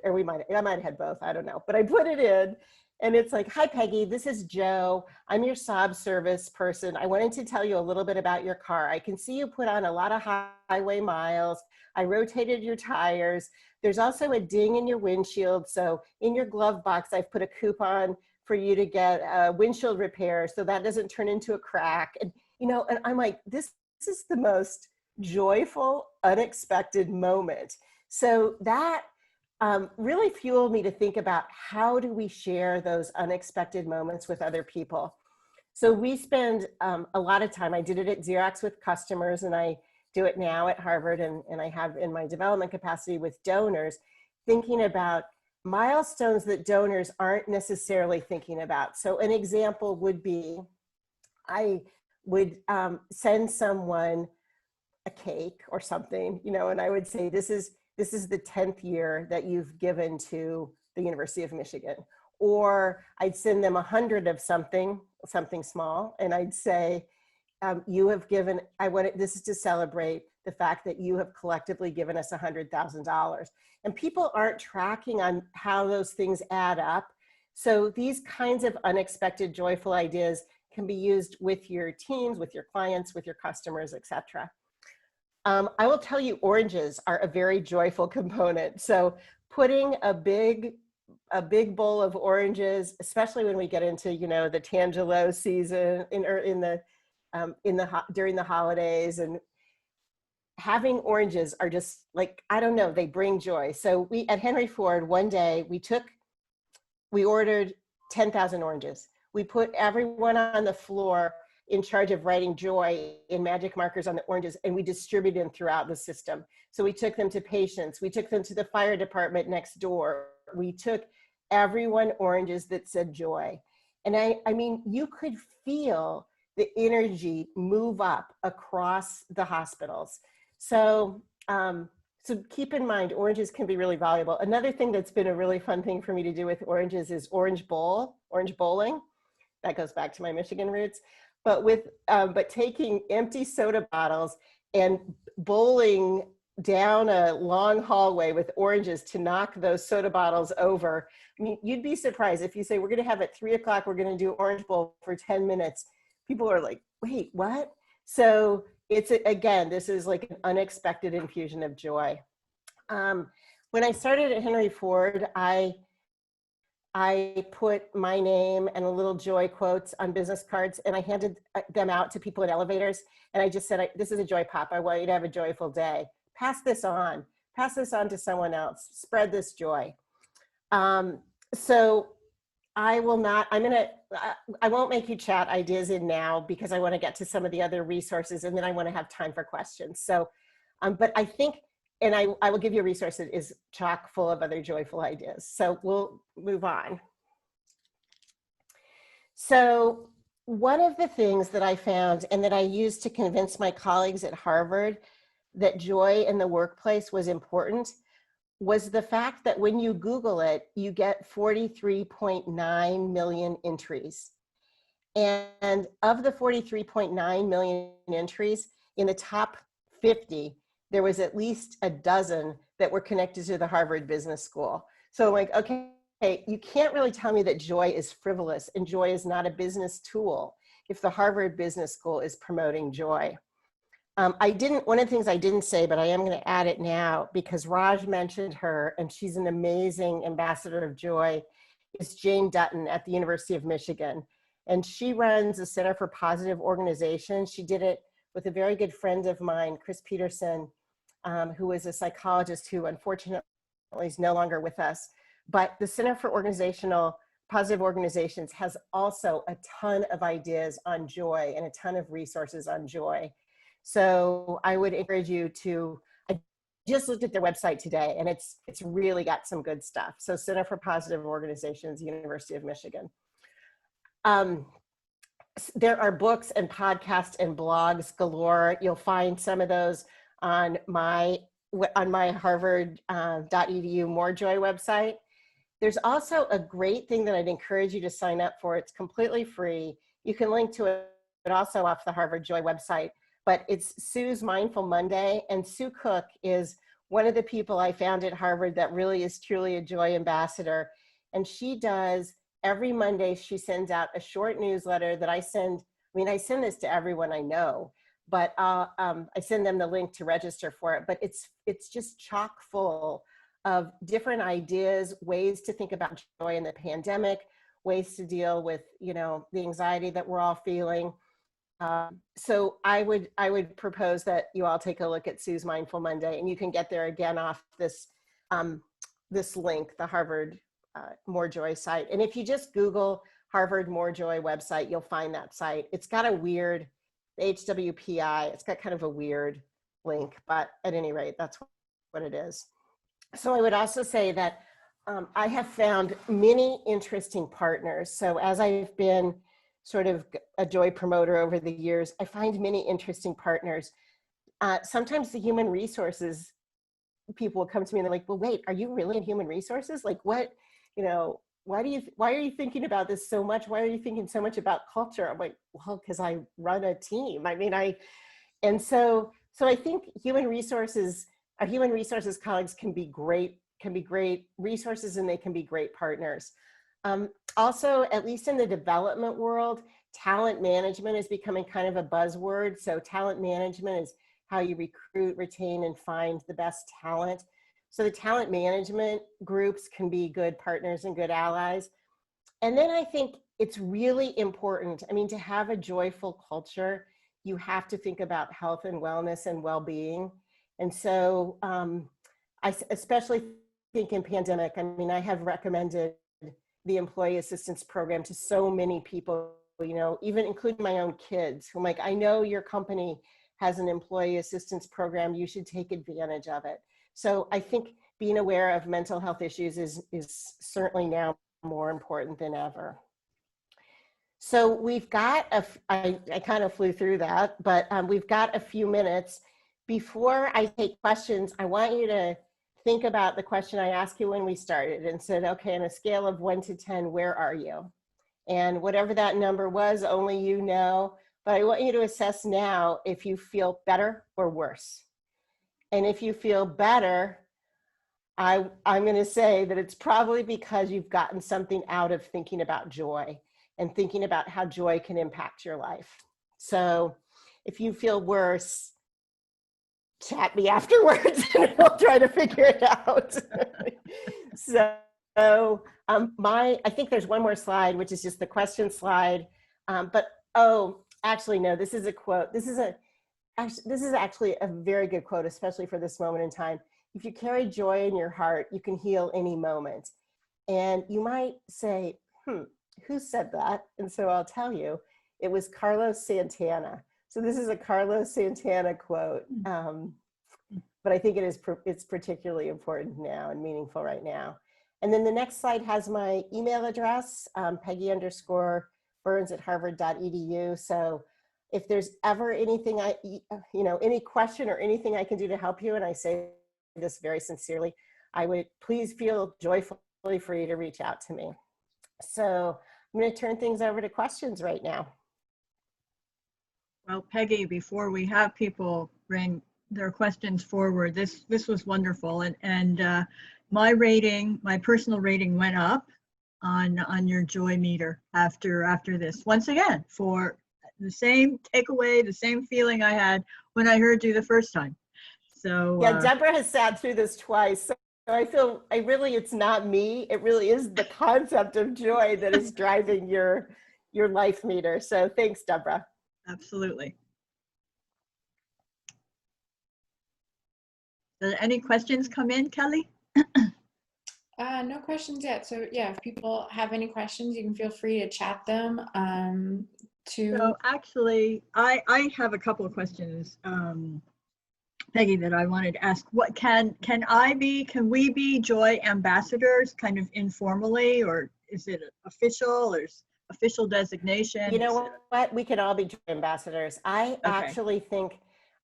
have had both. I don't know. But I put it in. And it's like, hi, Peggy, this is Joe. I'm your Saab service person. I wanted to tell you a little bit about your car. I can see you put on a lot of highway miles. I rotated your tires. There's also a ding in your windshield. So in your glove box, I've put a coupon for you to get a windshield repair so that doesn't turn into a crack. And, and I'm like, this is the most joyful, unexpected moment. So that really fueled me to think about how do we share those unexpected moments with other people. So we spend a lot of time, I did it at Xerox with customers, and I do it now at Harvard, and I have in my development capacity with donors, thinking about milestones that donors aren't necessarily thinking about. So an example would be, I would send someone a cake or something, and I would say, this is the 10th year that you've given to the University of Michigan. Or I'd send them 100 of something small, and I'd say, you have given, this is to celebrate the fact that you have collectively given us $100,000. And people aren't tracking on how those things add up. So these kinds of unexpected, joyful ideas can be used with your teams, with your clients, with your customers, etc. I will tell you, oranges are a very joyful component. So putting a big bowl of oranges, especially when we get into, the Tangelo season during the holidays, and having oranges are just like, I don't know, they bring joy. So we at Henry Ford, one day we ordered 10,000 oranges. We put everyone on the floor in charge of writing joy in magic markers on the oranges, and we distributed them throughout the system. So we took them to patients, we took them to the fire department next door. We took everyone oranges that said joy. And I mean, you could feel the energy move up across the hospitals. So, so keep in mind, oranges can be really valuable. Another thing that's been a really fun thing for me to do with oranges is orange bowling. That goes back to my Michigan roots. but taking empty soda bottles and bowling down a long hallway with oranges to knock those soda bottles over. I mean, you'd be surprised if you say, we're going to have at 3 o'clock, we're going to do orange bowl for 10 minutes. People are like, wait, what? So it's, again, this is like an unexpected infusion of joy. When I started at Henry Ford, I put my name and a little joy quotes on business cards, and I handed them out to people in elevators. And I just said, this is a joy pop. I want you to have a joyful day. Pass this on to someone else. Spread this joy. So I will not, I won't make you chat ideas in now because I want to get to some of the other resources, and then I want to have time for questions. So, but I think, and I will give you a resource that is chock full of other joyful ideas. So we'll move on. So one of the things that I found and that I used to convince my colleagues at Harvard that joy in the workplace was important was the fact that when you Google it, you get 43.9 million entries. And of the 43.9 million entries, in the top 50, there was at least a dozen that were connected to the Harvard Business School. So I'm like, okay, you can't really tell me that joy is frivolous and joy is not a business tool if the Harvard Business School is promoting joy. One of the things I didn't say, but I am going to add it now because Raj mentioned her and she's an amazing ambassador of joy, is Jane Dutton at the University of Michigan. And she runs a Center for Positive Organization. She did it with a very good friend of mine, Chris Peterson, who is a psychologist who unfortunately is no longer with us. But the Center for Positive Organizations has also a ton of ideas on joy and a ton of resources on joy. So I would encourage you to, I just looked at their website today and it's really got some good stuff. So Center for Positive Organizations, University of Michigan. There are books and podcasts and blogs galore. You'll find some of those on my harvard.edu More Joy website. There's also a great thing that I'd encourage you to sign up for. It's completely free. You can link to it also off the Harvard Joy website, but it's Sue's Mindful Monday. And Sue Cook is one of the people I found at Harvard that really is truly a joy ambassador. And she does, every Monday, she sends out a short newsletter that I send this to everyone I know, but I send them the link to register for it. But it's just chock full of different ideas, ways to think about joy in the pandemic, ways to deal with, the anxiety that we're all feeling. So I would propose that you all take a look at Sue's Mindful Monday, and you can get there again off this link, the Harvard More Joy site. And if you just Google Harvard More Joy website, you'll find that site. It's got a weird HWPI. It's got kind of a weird link, but at any rate, that's what it is. So I would also say that I have found many interesting partners. So as I've been sort of a joy promoter over the years, I find many interesting partners. Sometimes the human resources people will come to me and they're like, well, wait, are you really in human resources? Like what, why are you thinking about this so much? Why are you thinking so much about culture? I'm like, well, because I run a team. So I think our human resources colleagues can be great resources, and they can be great partners. Also, at least in the development world, talent management is becoming kind of a buzzword. So talent management is how you recruit, retain, and find the best talent. So the talent management groups can be good partners and good allies. And then I think it's really important, to have a joyful culture, you have to think about health and wellness and well-being. And so I especially think in pandemic, I have recommended the employee assistance program to so many people, even including my own kids, who I'm like, I know your company has an employee assistance program, you should take advantage of it. So I think being aware of mental health issues is certainly now more important than ever. So we've got, I kind of flew through that, but we've got a few minutes. Before I take questions, I want you to think about the question I asked you when we started and said, okay, on a scale of 1 to 10, where are you? And whatever that number was, only you know. but I want you to assess now if you feel better or worse. And if you feel better, I'm going to say that it's probably because you've gotten something out of thinking about joy and thinking about how joy can impact your life. So if you feel worse, chat me afterwards and we'll try to figure it out. So I think there's one more slide, which is just the question slide. Actually, no, this is a quote. This is actually a very good quote, especially for this moment in time. If you carry joy in your heart, you can heal any moment. And you might say, who said that? And so I'll tell you, it was Carlos Santana. So this is a Carlos Santana quote, but I think it's particularly important now and meaningful right now. And then the next slide has my email address, Peggy_Burns@harvard.edu. So if there's ever anything any question or anything I can do to help you, and I say this very sincerely, I would please feel joyfully free to reach out to me. So I'm going to turn things over to questions right now. Well, Peggy, before we have people bring their questions forward, this was wonderful, and my personal rating went up on your joy meter after this. Once again, for the same takeaway, the same feeling I had when I heard you the first time. So yeah, Deborah has sat through this twice. So it's not me. It really is the concept of joy that is driving your life meter. So thanks, Deborah. Absolutely. Any questions come in, Kelly? No questions yet. So yeah, if people have any questions, you can feel free to chat them. So actually, I have a couple of questions, Peggy, that I wanted to ask. What can we be joy ambassadors, kind of informally, or is it official, or official designation? You know what? We can all be joy ambassadors. I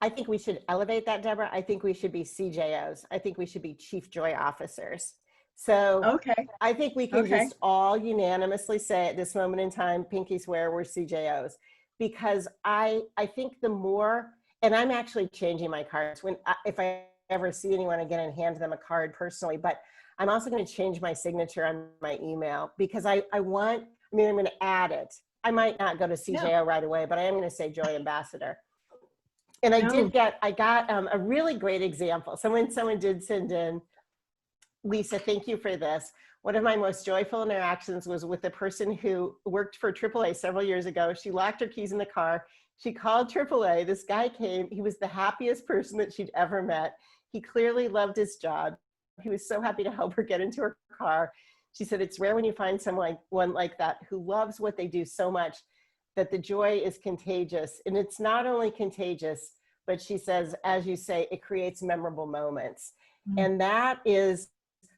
think we should elevate that, Deborah. I think we should be CJOs. I think we should be Chief Joy Officers. So I think we can just all unanimously say at this moment in time, pinky swear we're CJOs, because I think the more, and I'm actually changing my cards if I ever see anyone again and hand them a card personally, but I'm also going to change my signature on my email because I'm going to add it. I might not go to CJO right away, but I am going to say Joy Ambassador. And I got a really great example. Someone did send in, Lisa, thank you for this. One of my most joyful interactions was with a person who worked for AAA several years ago. She locked her keys in the car. She called AAA. This guy came. He was the happiest person that she'd ever met. He clearly loved his job. He was so happy to help her get into her car. She said, it's rare when you find someone like that who loves what they do so much that the joy is contagious. And it's not only contagious, but she says, as you say, it creates memorable moments. Mm-hmm. And that is,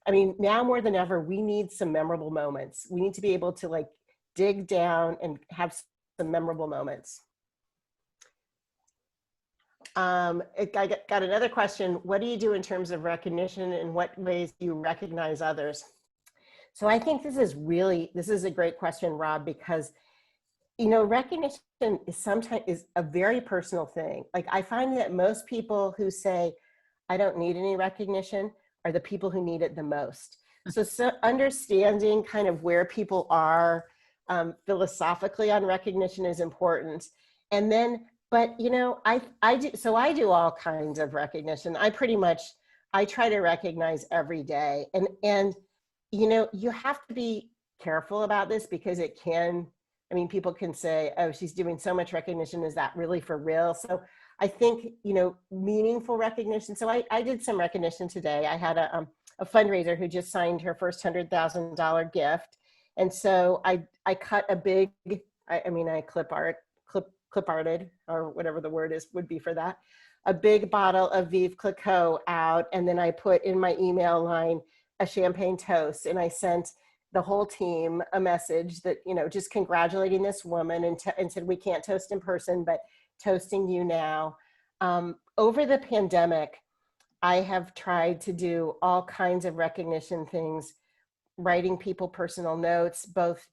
now more than ever, we need some memorable moments. We need to be able to dig down and have some memorable moments. I got another question. What do you do in terms of recognition? In what ways do you recognize others? So I think this is a great question, Rob, because recognition is a very personal thing. I find that most people who say, I don't need any recognition, are the people who need it the most. So understanding kind of where people are philosophically on recognition is important. And then, but I do all kinds of recognition. I try to recognize every day. And you have to be careful about this because it can, people can say, oh, she's doing so much recognition. Is that really for real? So I think, meaningful recognition. So I did some recognition today. I had a fundraiser who just signed her first $100,000 gift. And so I cut a big, I clip arted, or whatever the word would be for that, a big bottle of Vive Clicquot out. And then I put in my email line a champagne toast. And I sent the whole team a message that, just congratulating this woman and said, we can't toast in person, but toasting you now. Over the pandemic, I have tried to do all kinds of recognition things, writing people personal notes, both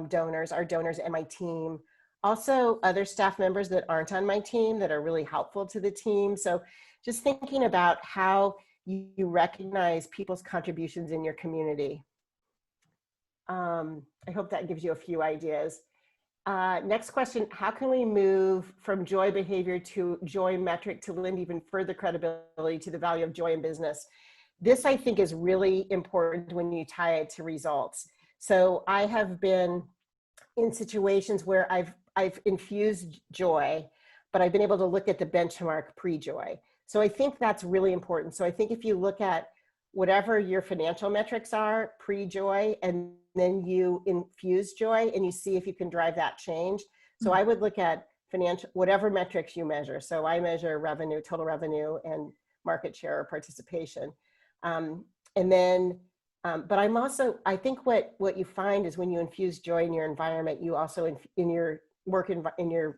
donors, our donors and my team, Also other staff members that aren't on my team that are really helpful to the team. So just thinking about how you recognize people's contributions in your community. I hope that gives you a few ideas. Next question, how can we move from joy behavior to joy metric to lend even further credibility to the value of joy in business? This, I think, is really important when you tie it to results. So I have been in situations where I've infused joy, but I've been able to look at the benchmark pre-joy. So I think that's really important. So I think if you look at whatever your financial metrics are pre-joy, and then you infuse joy and you see if you can drive that change. So I would look at financial, whatever metrics you measure. So I measure revenue, total revenue, and market share or participation. And then, but I'm also, I think what you find is when you infuse joy in your environment, you also in your work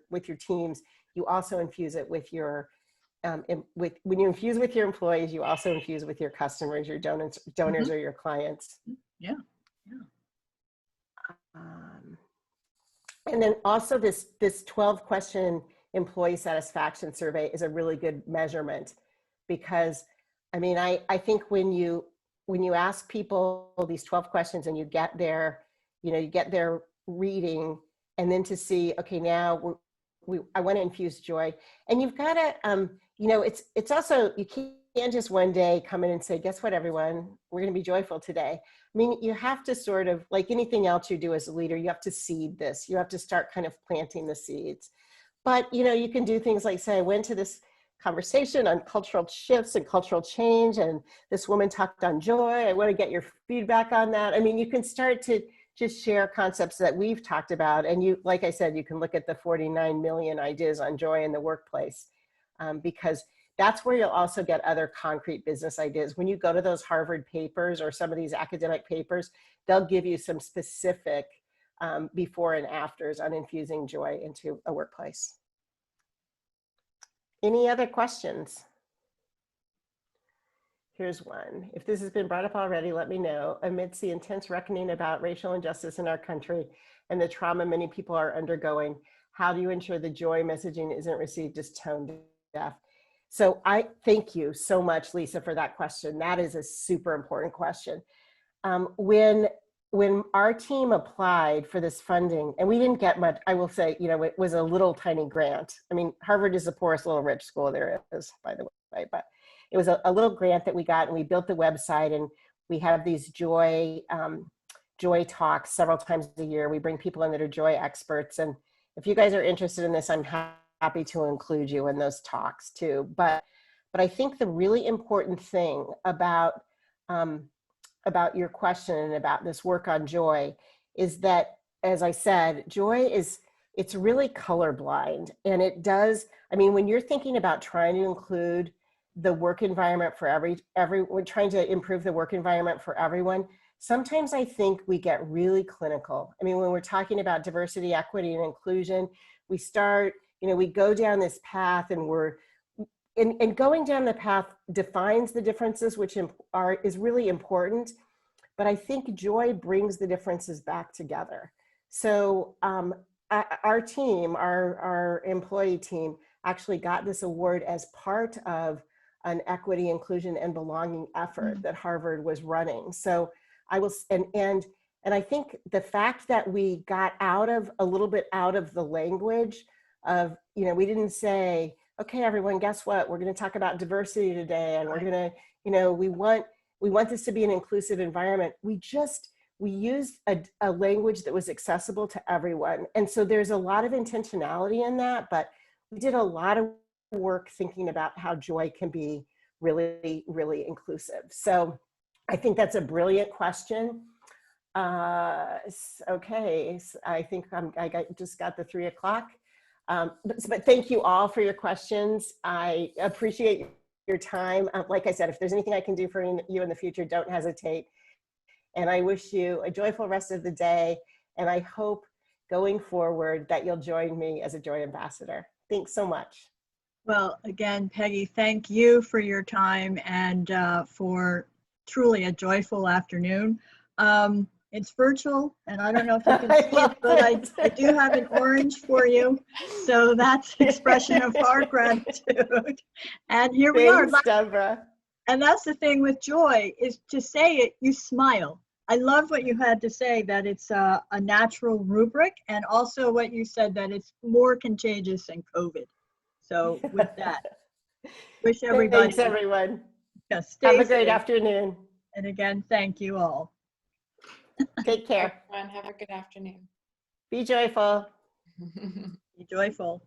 with your teams, you also infuse it with your when you infuse with your employees, you also infuse with your customers, your donors or your clients. Yeah. And then also this 12 question employee satisfaction survey is a really good measurement, because I mean, I think when you ask people these 12 questions and you get their, you get their reading, and then to see, okay, now I want to infuse joy, and you've got to, it's also, you can't just one day come in and say, guess what, everyone, we're going to be joyful today. I mean, you have to sort of, like anything else you do as a leader, you have to seed this. You have to start kind of planting the seeds. But, you can do things like say, I went to this conversation on cultural shifts and cultural change, and this woman talked on joy. I want to get your feedback on that. I mean, you can start to just share concepts that we've talked about. And you, like I said, you can look at the 49 million ideas on joy in the workplace, because that's where you'll also get other concrete business ideas. When you go to those Harvard papers or some of these academic papers, they'll give you some specific before and afters on infusing joy into a workplace. Any other questions? Here's one. If this has been brought up already, let me know. Amidst the intense reckoning about racial injustice in our country and the trauma many people are undergoing, how do you ensure the joy messaging isn't received as tone deaf? So I thank you so much, Lisa, for that question. That is a super important question. When our team applied for this funding, and we didn't get much, I will say, it was a little tiny grant. I mean, Harvard is the poorest little rich school there is, by the way, but it was a little grant that we got, and we built the website, and we have these joy talks several times a year. We bring people in that are joy experts. And if you guys are interested in this, I'm happy to include you in those talks too. But I think the really important thing about your question and about this work on joy is that, as I said, joy it's really colorblind. And it does, I mean, when you're thinking about trying to include the work environment for we're trying to improve the work environment for everyone, sometimes I think we get really clinical. I mean, when we're talking about diversity, equity, and inclusion, we start, we go down this path, and and going down the path defines the differences, which is really important. But I think joy brings the differences back together. So our team, our employee team, actually got this award as part of an equity, inclusion, and belonging effort that Harvard was running. So I was, and I think the fact that we got a little bit out of the language of, we didn't say, okay, everyone, guess what? We're going to talk about diversity today, and we're going to, we want this to be an inclusive environment. We used a language that was accessible to everyone. And so there's a lot of intentionality in that, but we did a lot of work thinking about how joy can be really, really inclusive. So I think that's a brilliant question. Okay, so I think just got the 3 o'clock. But thank you all for your questions. I appreciate your time. Like I said, if there's anything I can do for you in the future, don't hesitate. And I wish you a joyful rest of the day. And I hope going forward that you'll join me as a Joy Ambassador. Thanks so much. Well, again, Peggy, thank you for your time and for truly a joyful afternoon. It's virtual, and I don't know if you can I see it, love but it. I do have an orange for you. So that's an expression of our gratitude. And here we are. Thanks, Deborah. And that's the thing with joy, is to say it, you smile. I love what you had to say, that it's a natural rubric, and also what you said, that it's more contagious than COVID. So with that, wish everybody, Thanks, everyone. stay Have a great safe. afternoon. And again, thank you all. Take care. Everyone, have a good afternoon. Be joyful. Be joyful.